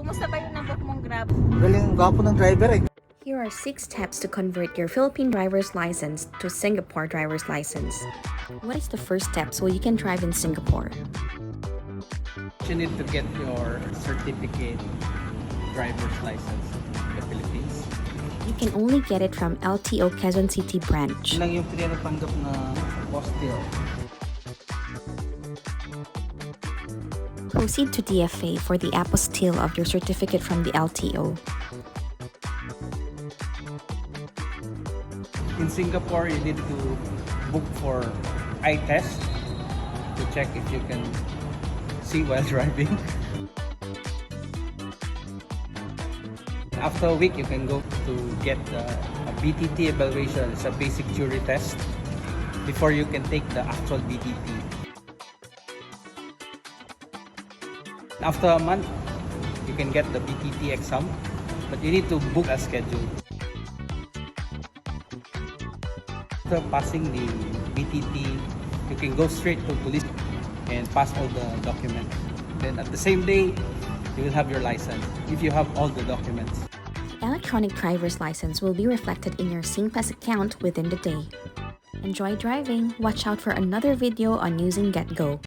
Kumusta ba yung nabok mong Grab? Galing gwapo ng driver eh. Here are 6 steps to convert your Philippine driver's license to Singapore driver's license. What is the first step so you can drive in Singapore? You need to get your certificate driver's license in the Philippines. You can only get it from LTO Quezon City branch. Yun lang yung pinanatanggap na postil. Proceed to DFA for the apostille of your certificate from the LTO. In Singapore, you need to book for eye test to check if you can see while driving. After a week, you can go to get a BTT evaluation. It's a basic theory test before you can take the actual BTT. After a month, you can get the BTT exam, but you need to book a schedule. After passing the BTT, you can go straight to police and pass all the documents. Then at the same day, you will have your license if you have all the documents. Electronic driver's license will be reflected in your SingPass account within the day. Enjoy driving! Watch out for another video on using GetGo.